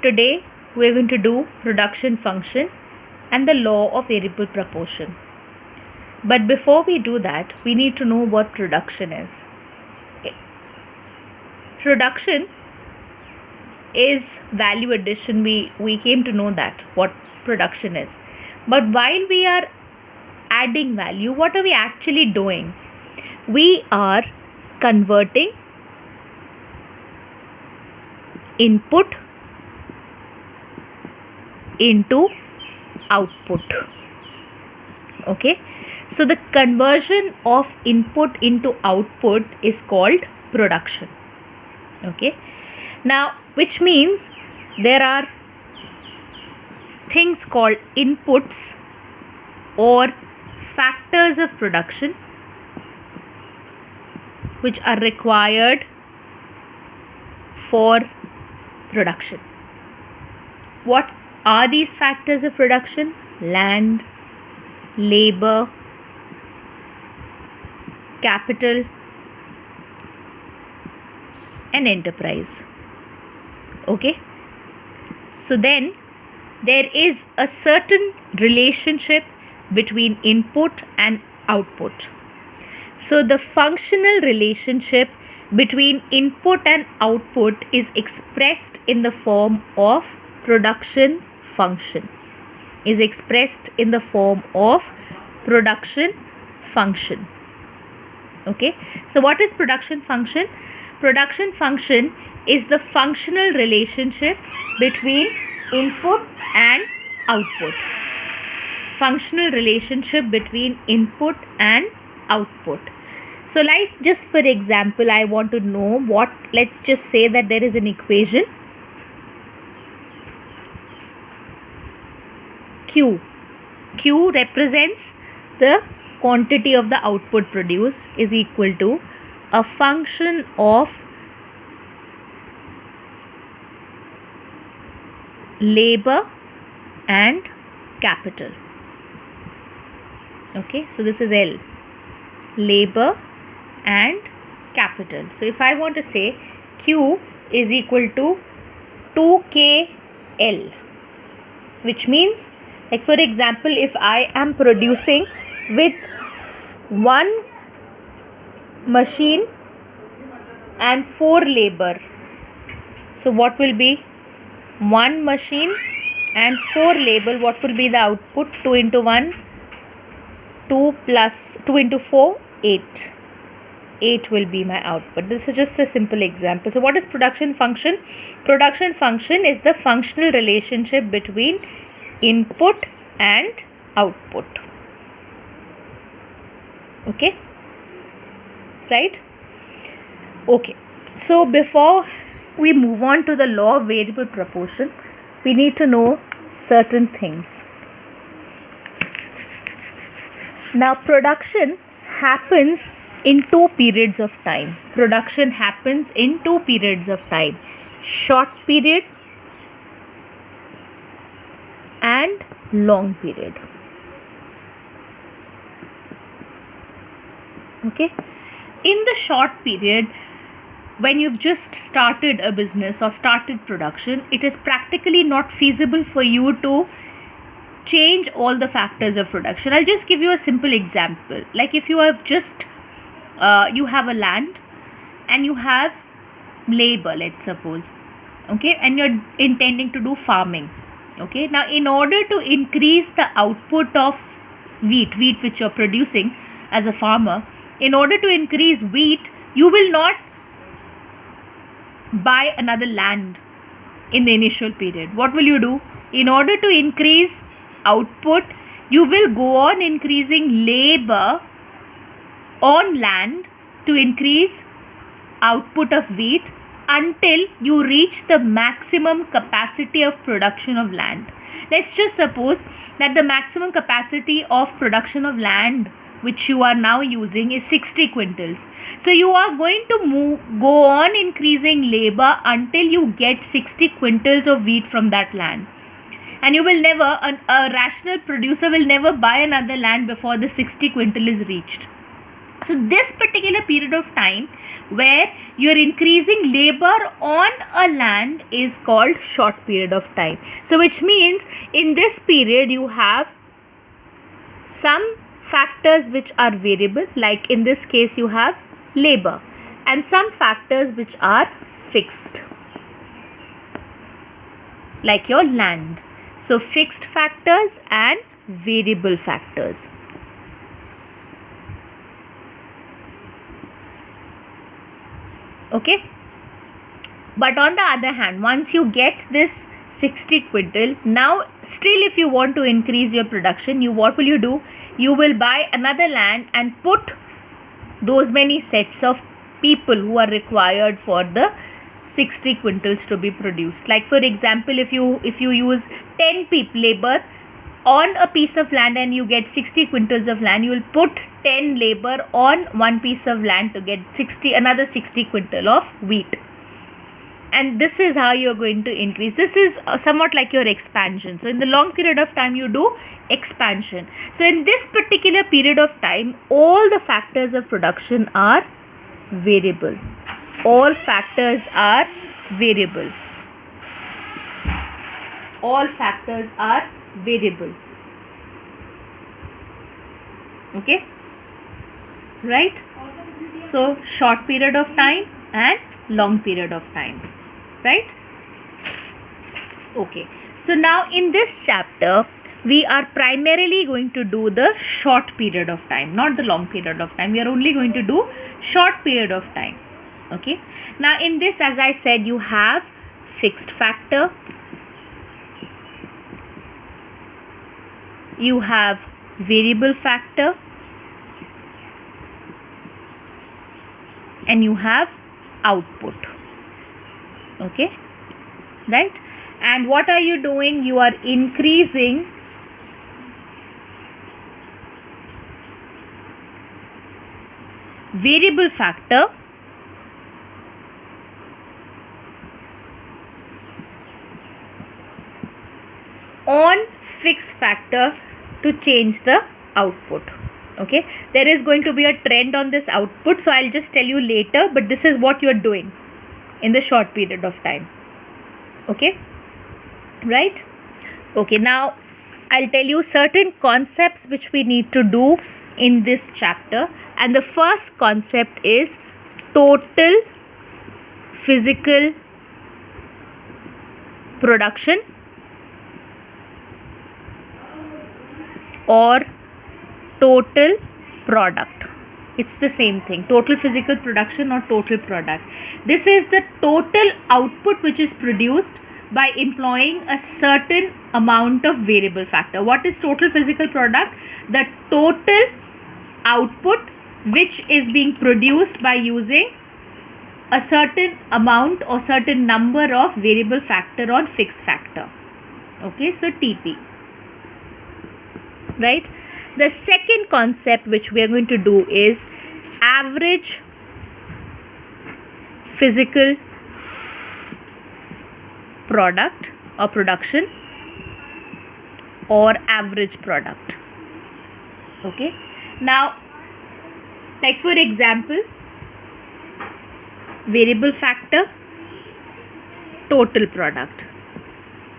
Today we are going to do production function and the law of variable proportion. But before we do that, we need to know what production is. Production is value addition. We came to know that what production is. But while we are adding value, what are we actually doing? We are converting input into output. Okay, so the conversion of input into output is called production. Okay, now which means there are things called inputs or factors of production which are required for production. What are these factors of production? Land, labor, capital, and enterprise. Okay, so then there is a certain relationship between input and output. So the functional relationship between input and output is expressed in the form of production function. Okay, so what is production function? Production function is the functional relationship between input and output. So like, just for example, I want to know what, let's just say that there is an equation Q. Q represents the quantity of the output produced is equal to a function of labor and capital. Okay, so this is L, labor and capital. So if I want to say Q is equal to 2KL, which means, like for example, if I am producing with one machine and 4 labor, so what will be one machine and 4 labor? What will be the output? 2 into 1, 2 plus 2 into 4, 8. 8 will be my output. This is just a simple example. So what is production function? Production function is the functional relationship between input and output. Okay, right? Okay, so before we move on to the law of variable proportion, we need to know certain things. Now production happens in 2 periods of time. Short period and long period. Okay, in the short period, when you've just started a business or started production, it is practically not feasible for you to change all the factors of production. I'll just give you a simple example. Like if you have just you have a land and you have labor, let's suppose, okay, and you're intending to do farming. Okay, now in order to increase the output of wheat which you're producing as a farmer, in order to increase wheat, you will not buy another land in the initial period. What will you do? In order to increase output, you will go on increasing labor on land to increase output of wheat until you reach the maximum capacity of production of land. Let's just suppose that the maximum capacity of production of land which you are now using is 60 quintals. So you are going to go on increasing labor until you get 60 quintals of wheat from that land. And you will never, a rational producer will never buy another land before the 60 quintal is reached. So this particular period of time where you are increasing labor on a land is called short period of time. So which means in this period you have some factors which are variable, like in this case you have labor, and some factors which are fixed, like your land. So fixed factors and variable factors. Okay, but on the other hand, once you get this 60 quintal, now still if you want to increase your production, what will you do? You will buy another land and put those many sets of people who are required for the 60 quintals to be produced. Like for example, if you use 10 people labor on a piece of land and you get 60 quintals of land, you will put 10 labor on one piece of land to get another 60 quintal of wheat. And this is how you are going to increase. This is somewhat like your expansion. So in the long period of time you do expansion. So in this particular period of time, all the factors of production are variable. All factors are variable. All factors are variable. Okay, right? So short period of time and long period of time, right? Okay, so now in this chapter we are primarily going to do the short period of time, not the long period of time. We are only going to do short period of time. Okay, now in this, as I said, you have fixed factor, you have variable factor, and you have output. Okay, right? And what are you doing? You are increasing variable factor on fixed factor to change the output. Okay, there is going to be a trend on this output, so I'll just tell you later, but this is what you are doing in the short period of time. Okay, right? Okay, now I'll tell you certain concepts which we need to do in this chapter, and the first concept is total physical production or total product. It's the same thing, total physical production or total product. This is the total output which is produced by employing a certain amount of variable factor. What is total physical product? The total output which is being produced by using a certain amount or certain number of variable factor or fixed factor. Okay, so TP, right? The second concept which we are going to do is average physical product or production or average product. Okay, now like for example, variable factor, total product.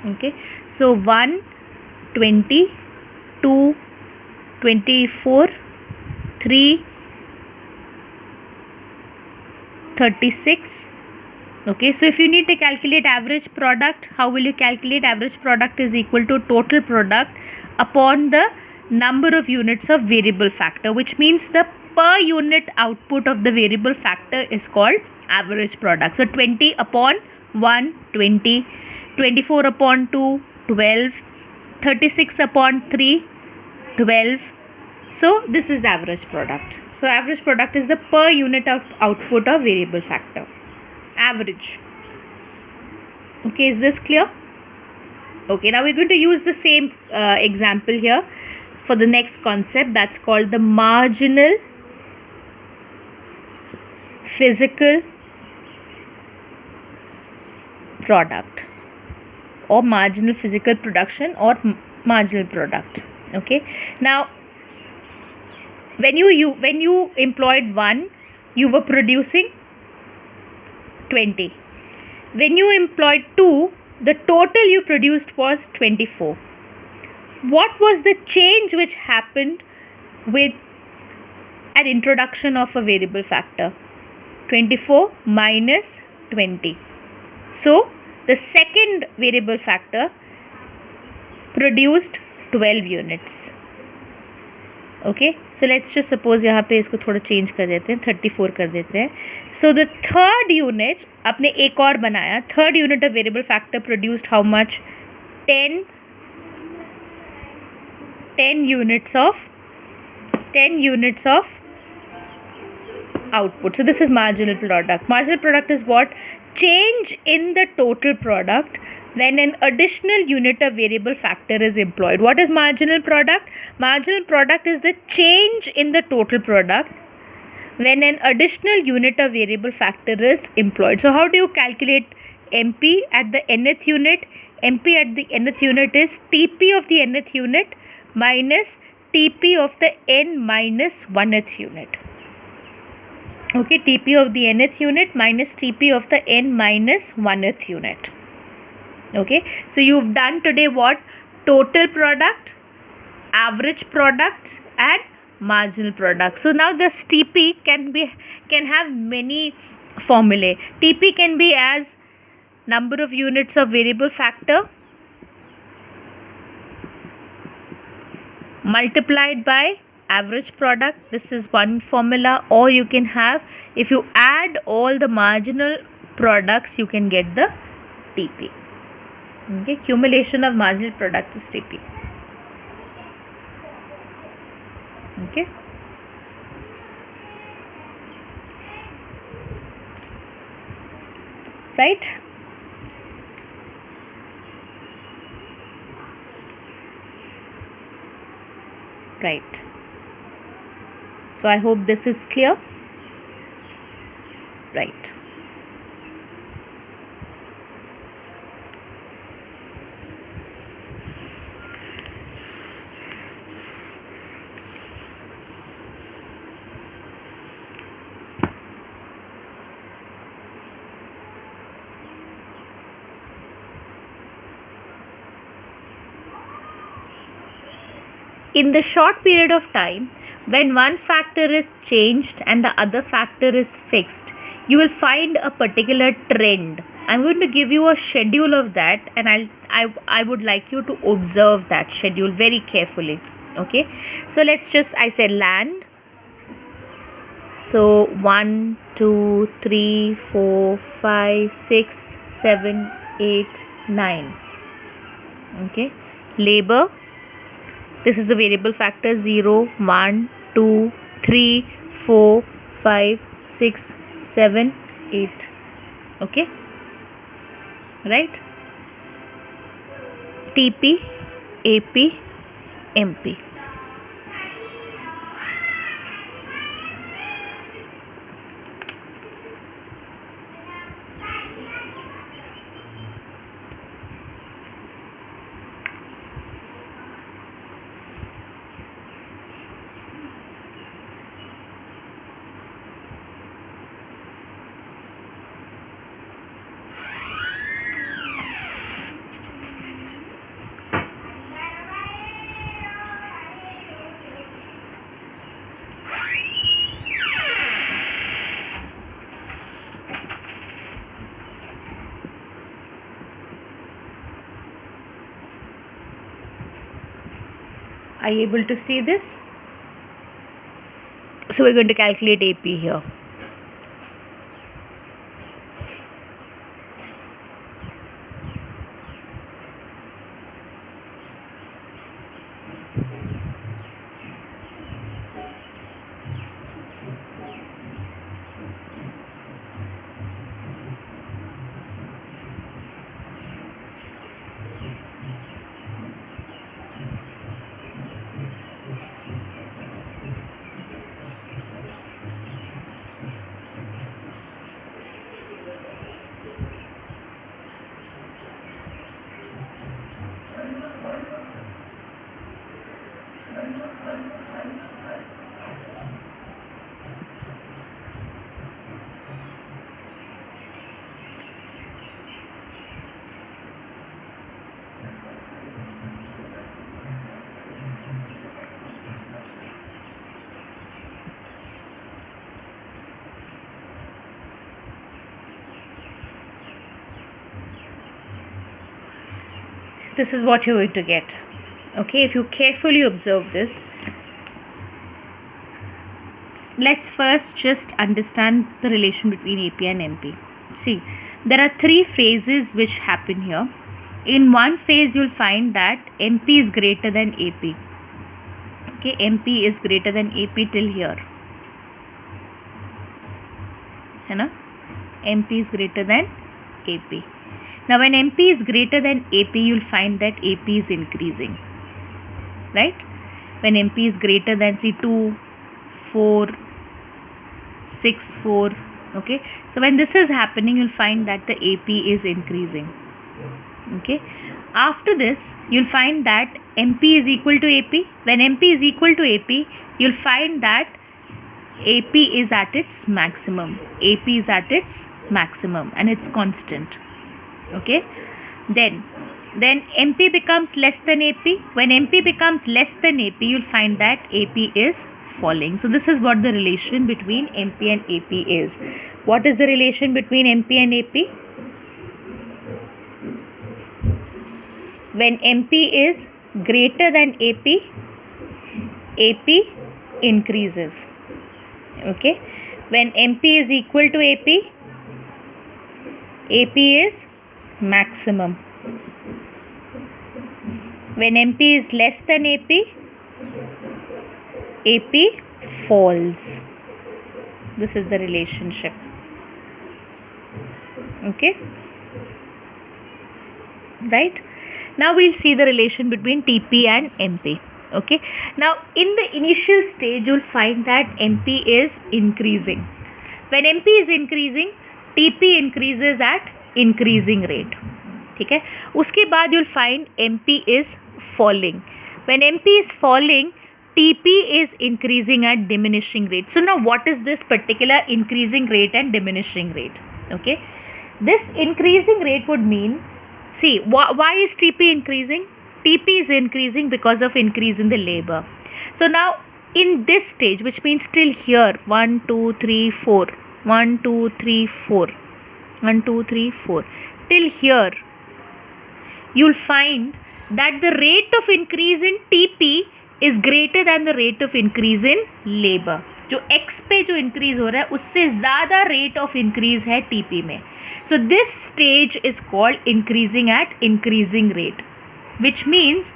Okay, so 1, 20, 2, 24, 3, 36. Okay, so if you need to calculate average product, how will you calculate? Average product is equal to total product upon the number of units of variable factor, which means the per unit output of the variable factor is called average product. So 20 upon 1, 20, 24 upon 2, 12, 36 upon 3, 12. So this is the average product. So average product is the per unit of output of variable factor. Average. Okay, is this clear? Okay, now we're going to use the same example here for the next concept, that's called the marginal physical product or marginal physical production or marginal product. Okay, now when you employed 1, you were producing 20. When you employed 2, the total you produced was 24. What was the change which happened with an introduction of a variable factor? 24 minus 20. So the second variable factor produced 12 units. Okay, so let's just suppose यहाँ पे इसको थोड़ा change कर देते हैं, 34 कर देते हैं. So the third unit, आपने एक और बनाया, third unit of variable factor produced how much? 10 units of output. So this is marginal product. Marginal product is what? Change in the total product when an additional unit of variable factor is employed. What is marginal product? Marginal product is the change in the total product when an additional unit of variable factor is employed. So how do you calculate MP at the nth unit? MP at the nth unit is TP of the nth unit minus TP of the n minus 1th unit. Okay, TP of the nth unit minus TP of the n minus 1th unit. Okay, so you've done today what? Total product, average product and marginal product. So now this TP can have many formulae. TP can be as number of units of variable factor multiplied by average product. This is one formula. Or you can have, if you add all the marginal products, you can get the TP. Okay, accumulation of marginal products is TP. Okay. Right? Right. So I hope this is clear. Right. In the short period of time, when one factor is changed and the other factor is fixed, you will find a particular trend. I'm going to give you a schedule of that, and I would like you to observe that schedule very carefully. Okay, so I said land. So 1, 2, 3, 4, 5, 6, 7, 8, 9. Okay, labor. This is the variable factor 0, 1, 2, 3, 4, 5, 6, 7, 8. Okay, right? TP, AP, MP. Are you able to see this? So we're going to calculate AP here. this is what you're going to get. Okay, if you carefully observe this, let's first just understand the relation between AP and MP. See, there are three phases which happen here. In one phase, you'll find that MP is greater than AP. Okay, MP is greater than AP till here. है ना? MP is greater than AP. Now, when MP is greater than AP, you'll find that AP is increasing. Right? When MP is greater than, see, 2, 4, 6, 4. Okay, so when this is happening, you'll find that the AP is increasing. Okay, after this, you'll find that MP is equal to AP. When MP is equal to AP, you'll find that AP is at its maximum. AP is at its maximum and it's constant. Okay, then MP becomes less than AP. When MP becomes less than AP, you'll find that AP is falling. So this is what the relation between MP and AP is. What is the relation between MP and AP? When MP is greater than AP, AP increases. Okay, when MP is equal to AP, AP is maximum. When MP is less than AP, AP falls. This is the relationship. Okay, right? Now we'll see the relation between TP and MP. Okay, now in the initial stage, you'll find that MP is increasing. When MP is increasing, TP increases at increasing rate. ठीक है, उसके बाद you'll find MP is falling. When MP is falling, TP is increasing at diminishing rate. So now what is this particular increasing rate and diminishing rate? Okay, this increasing rate would mean, see, why is TP increasing? TP is increasing because of increase in the labor. So now in this stage, which means till here, 1, 2, 3, 4, 1, 2, 3, 4, 1, 2, 3, 4, till here, you'll find that the rate of increase in TP is greater than the rate of increase in labor. जो X पे जो increase हो रहा है उससे ज़्यादा rate of increase है TP में. So this stage is called increasing at increasing rate, which means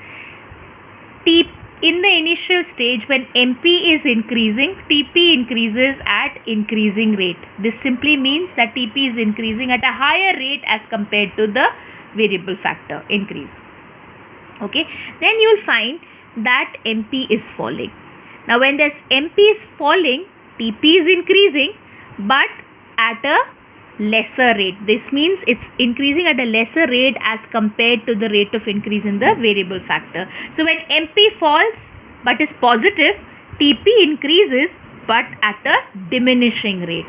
in the initial stage when MP is increasing, TP increases at increasing rate. This simply means that TP is increasing at a higher rate as compared to the variable factor increase. Okay, then you'll find that MP is falling. Now when this MP is falling, TP is increasing but at a lesser rate. This means it's increasing at a lesser rate as compared to the rate of increase in the variable factor. So when MP falls but is positive, TP increases but at a diminishing rate.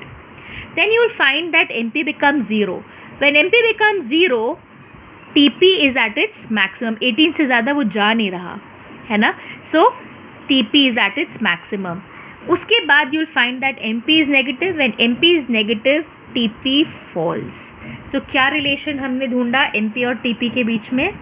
Then you will find that MP becomes 0. When MP becomes 0, TP is at its maximum. 18 से ज़्यादा वो जा नहीं रहा है ना. So TP is at its maximum. उसके बाद you will find that MP is negative. When MP is negative, TP falls. So क्या relation हमने ढूंढा MP और TP के बीच में?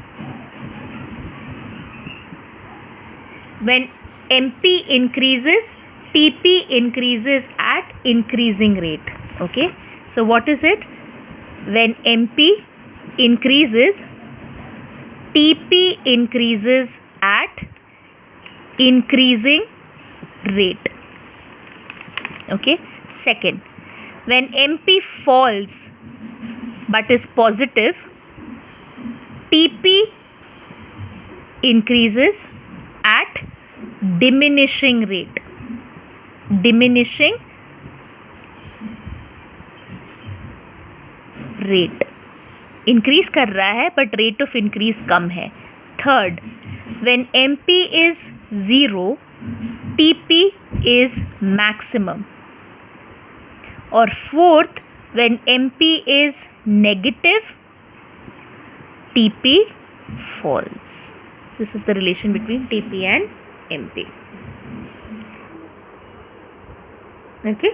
When MP increases, TP increases at increasing rate. Okay. So what is it? When MP increases, TP increases at increasing rate. Okay. Second, when MP falls but is positive, TP increases at diminishing rate. Diminishing rate. Increase कर रहा है but rate of increase कम है. Third, when MP is 0, TP is maximum. और fourth, when MP is negative, TP falls. This is the relation between TP and MP. Okay.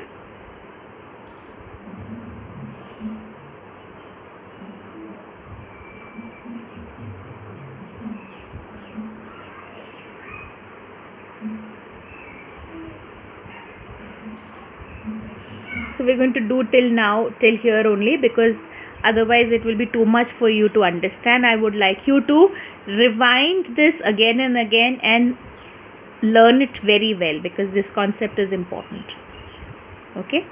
So we're going to do till here only, because otherwise it will be too much for you to understand. I would like you to rewind this again and again and learn it very well, because this concept is important. Okay.